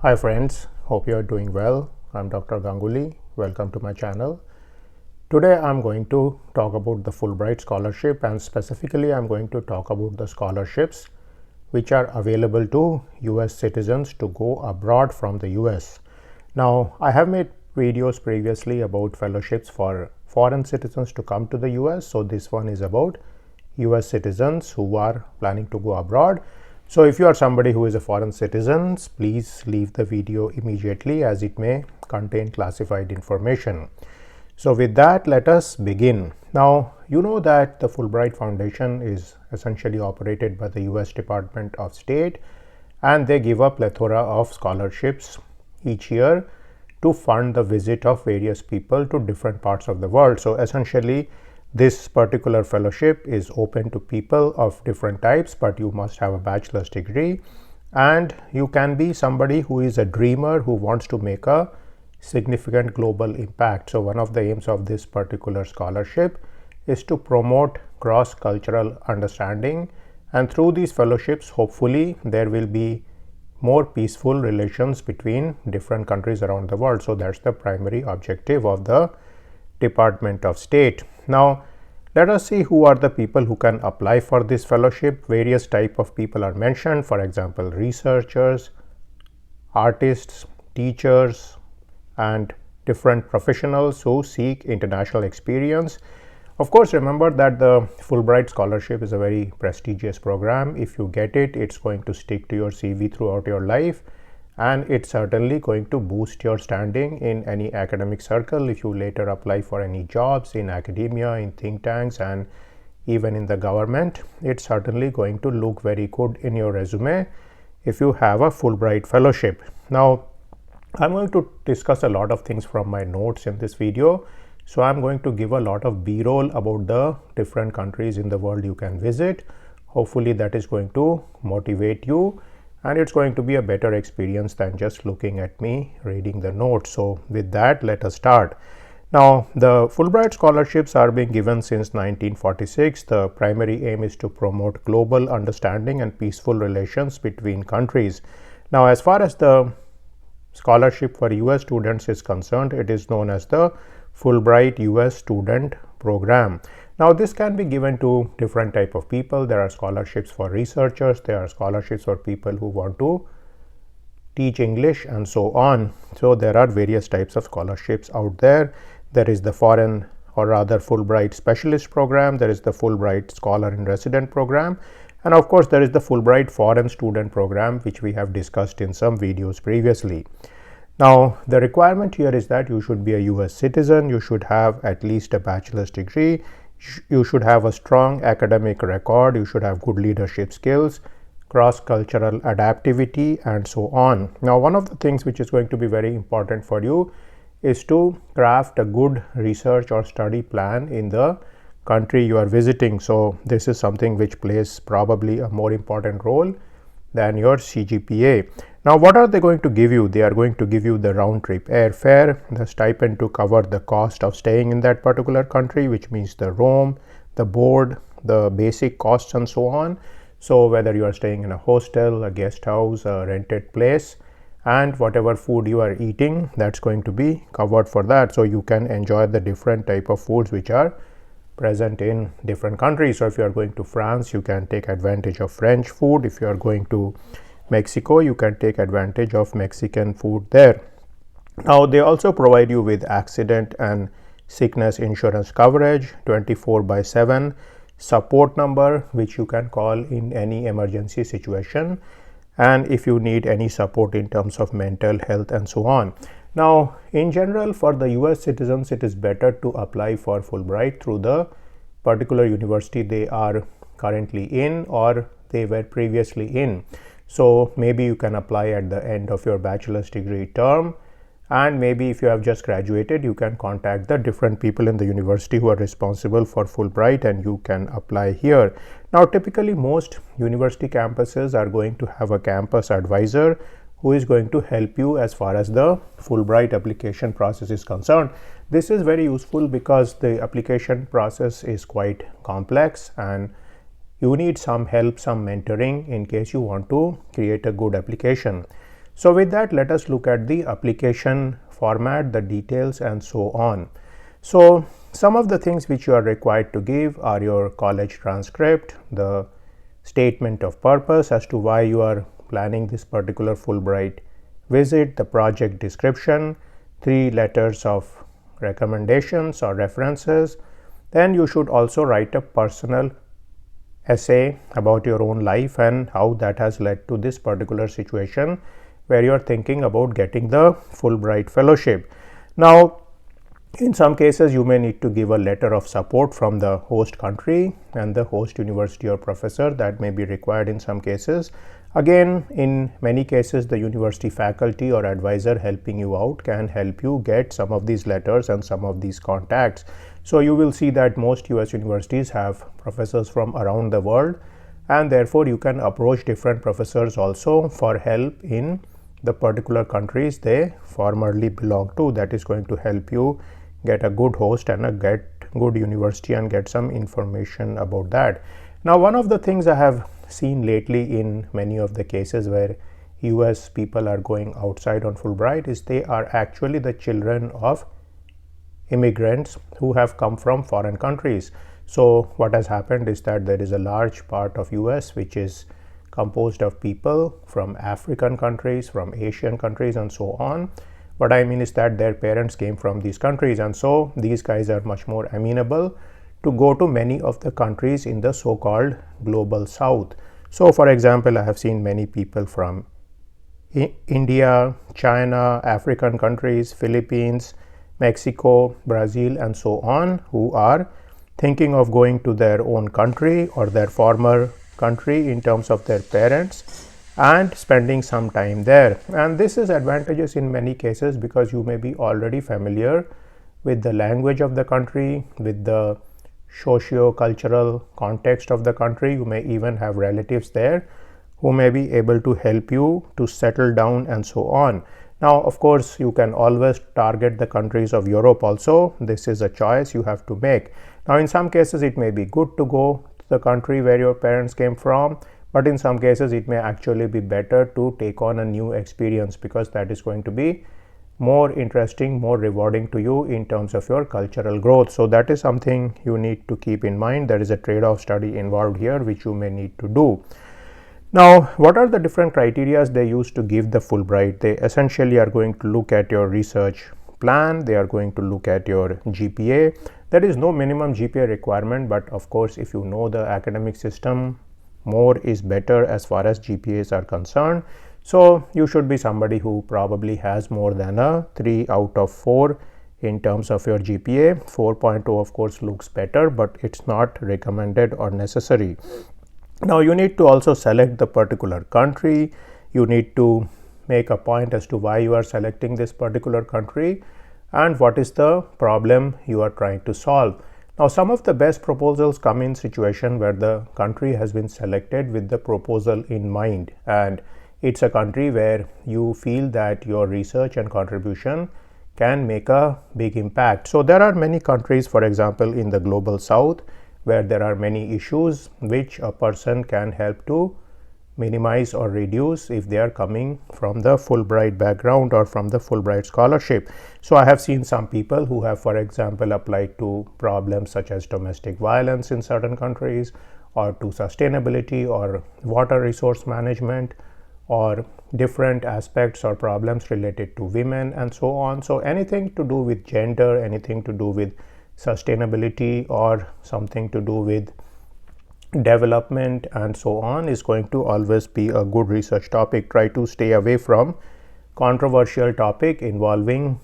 Hi friends, hope you are doing well. I'm Dr. Ganguly. Welcome to my channel. Today I'm going to talk about the Fulbright scholarship, and specifically I'm going to talk about the scholarships which are available to US citizens to go abroad from the US. Now, I have made videos previously about fellowships for foreign citizens to come to the US. So this one is about US citizens who are planning to go abroad. So if you are somebody who is a foreign citizen, please leave the video immediately as it may contain classified information. So with that, let us begin. Now, you know that the Fulbright Foundation is essentially operated by the US Department of State, and they give a plethora of scholarships each year to fund the visit of various people to different parts of the world. So essentially, this particular fellowship is open to people of different types, but you must have a bachelor's degree, and you can be somebody who is a dreamer who wants to make a significant global impact. So one of the aims of this particular scholarship is to promote cross-cultural understanding, and through these fellowships, hopefully there will be more peaceful relations between different countries around the world. So that's the primary objective of the Department of State. Now, let us see who are the people who can apply for this fellowship. Various type of people are mentioned. For example, researchers, artists, teachers, and different professionals who seek international experience. Of course, remember that the Fulbright scholarship is a very prestigious program. If you get it, it's going to stick to your CV throughout your life, and it's certainly going to boost your standing in any academic circle if you later apply for any jobs in academia, in think tanks, and even in the government. It's certainly going to look very good in your resume if you have a Fulbright fellowship. Now, I'm going to discuss a lot of things from my notes in this video. So I'm going to give a lot of B-roll about the different countries in the world you can visit. Hopefully that is going to motivate you, and it's going to be a better experience than just looking at me reading the notes. So with that, let us start. Now, the Fulbright scholarships are being given since 1946. The primary aim is to promote global understanding and peaceful relations between countries. Now, as far as the scholarship for US students is concerned, it is known as the Fulbright US Student program. Now, this can be given to different type of people. There are scholarships for researchers, there are scholarships for people who want to teach English, and so on. So there are various types of scholarships out there. There is the foreign, or rather Fulbright Specialist program, there is the Fulbright Scholar in Resident program, and of course there is the Fulbright Foreign Student program, which we have discussed in some videos previously. Now, the requirement here is that you should be a US citizen, you should have at least a bachelor's degree, you should have a strong academic record, you should have good leadership skills, cross-cultural adaptivity, and so on. Now, one of the things which is going to be very important for you is to craft a good research or study plan in the country you are visiting. So this is something which plays probably a more important role than your CGPA. Now, what are they going to give you? They are going to give you the round trip airfare, the stipend to cover the cost of staying in that particular country, which means the room, the board, the basic costs, and so on. So whether you are staying in a hostel, a guest house, a rented place, and whatever food you are eating, that's going to be covered for that. So you can enjoy the different type of foods which are present in different countries. So if you are going to France, you can take advantage of French food. If you are going to Mexico, you can take advantage of Mexican food there. Now, they also provide you with accident and sickness insurance coverage, 24/7 support number, which you can call in any emergency situation, and if you need any support in terms of mental health and so on. Now, in general, for the US citizens, it is better to apply for Fulbright through the particular university they are currently in or they were previously in. So maybe you can apply at the end of your bachelor's degree term, and maybe if you have just graduated, you can contact the different people in the university who are responsible for Fulbright, and you can apply here. Now, typically most university campuses are going to have a campus advisor who is going to help you as far as the Fulbright application process is concerned. This is very useful because the application process is quite complex, and you need some help, some mentoring in case you want to create a good application. So with that, let us look at the application format, the details, and so on. So some of the things which you are required to give are your college transcript, the statement of purpose as to why you are planning this particular Fulbright visit, the project description, 3 letters of recommendations or references. Then you should also write a personal essay about your own life and how that has led to this particular situation where you are thinking about getting the Fulbright fellowship. Now, in some cases, you may need to give a letter of support from the host country and the host university or professor. That may be required in some cases. Again, in many cases, the university faculty or advisor helping you out can help you get some of these letters and some of these contacts. So you will see that most US universities have professors from around the world, and therefore you can approach different professors also for help in the particular countries they formerly belong to. That is going to help you get a good host and get good university and get some information about that. Now, one of the things I have seen lately in many of the cases where US people are going outside on Fulbright is they are actually the children of immigrants who have come from foreign countries. So what has happened is that there is a large part of US which is composed of people from African countries, from Asian countries, and so on. What I mean is that their parents came from these countries, and so these guys are much more amenable to go to many of the countries in the so-called global south. So for example, I have seen many people from India, China, African countries, Philippines, Mexico, Brazil, and so on, who are thinking of going to their own country or their former country in terms of their parents and spending some time there. And this is advantageous in many cases because you may be already familiar with the language of the country, with the socio-cultural context of the country. You may even have relatives there who may be able to help you to settle down and so on. Now, of course, you can always target the countries of Europe also. This is a choice you have to make. Now, in some cases, it may be good to go to the country where your parents came from, but in some cases, it may actually be better to take on a new experience because that is going to be more interesting, more rewarding to you in terms of your cultural growth. So that is something you need to keep in mind. There is a trade-off study involved here which you may need to do. Now, what are the different criteria they use to give the Fulbright? They essentially are going to look at your research plan. They are going to look at your GPA. There is no minimum GPA requirement, but of course, if you know the academic system, more is better as far as GPAs are concerned. So you should be somebody who probably has more than a 3 out of 4 in terms of your GPA. 4.0 of course looks better, but it's not recommended or necessary. Now you need to also select the particular country. You need to make a point as to why you are selecting this particular country and what is the problem you are trying to solve. Now, some of the best proposals come in situation where the country has been selected with the proposal in mind, and it's a country where you feel that your research and contribution can make a big impact. So there are many countries, for example, in the global south, where there are many issues which a person can help to minimize or reduce if they are coming from the Fulbright background or from the Fulbright scholarship. So I have seen some people who have, for example, applied to problems such as domestic violence in certain countries, or to sustainability or water resource management, or different aspects or problems related to women and so on. So anything to do with gender, anything to do with sustainability, or something to do with development and so on is going to always be a good research topic. Try to stay away from controversial topic involving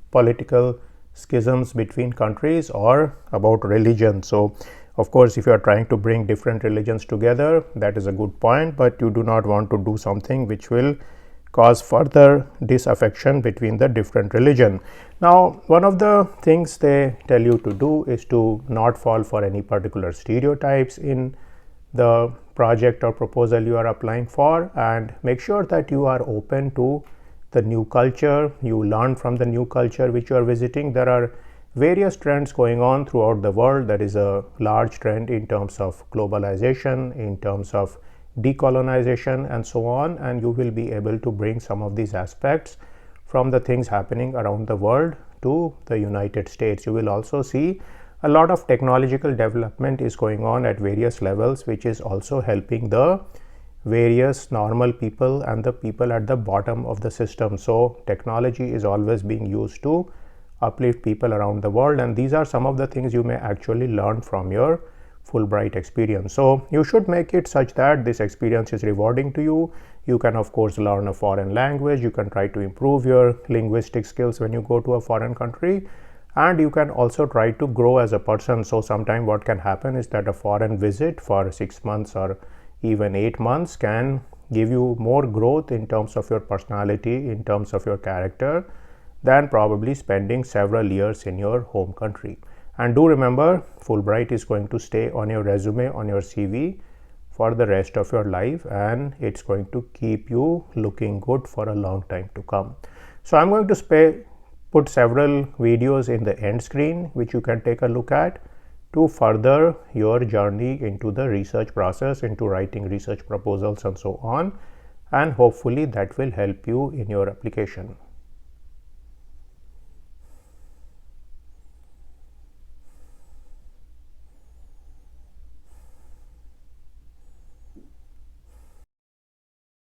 political schisms between countries or about religion. So of course, if you are trying to bring different religions together, that is a good point, but you do not want to do something which will cause further disaffection between the different religion. Now, one of the things they tell you to do is to not fall for any particular stereotypes in the project or proposal you are applying for, and make sure that you are open to the new culture. You learn from the new culture which you are visiting. There are various trends going on throughout the world. There is a large trend in terms of globalization, in terms of decolonization and so on, and you will be able to bring some of these aspects from the things happening around the world to the United States. You will also see a lot of technological development is going on at various levels, which is also helping the various normal people and the people at the bottom of the system. So technology is always being used to uplift people around the world, and these are some of the things you may actually learn from your Fulbright experience. So you should make it such that this experience is rewarding to you. You can of course learn a foreign language, you can try to improve your linguistic skills when you go to a foreign country, and you can also try to grow as a person. So sometime what can happen is that a foreign visit for 6 months or even 8 months can give you more growth in terms of your personality, in terms of your character, than probably spending several years in your home country. And do remember, Fulbright is going to stay on your resume, on your CV for the rest of your life, and it's going to keep you looking good for a long time to come. So I'm going to put several videos in the end screen which you can take a look at to further your journey into the research process, into writing research proposals and so on, and hopefully that will help you in your application.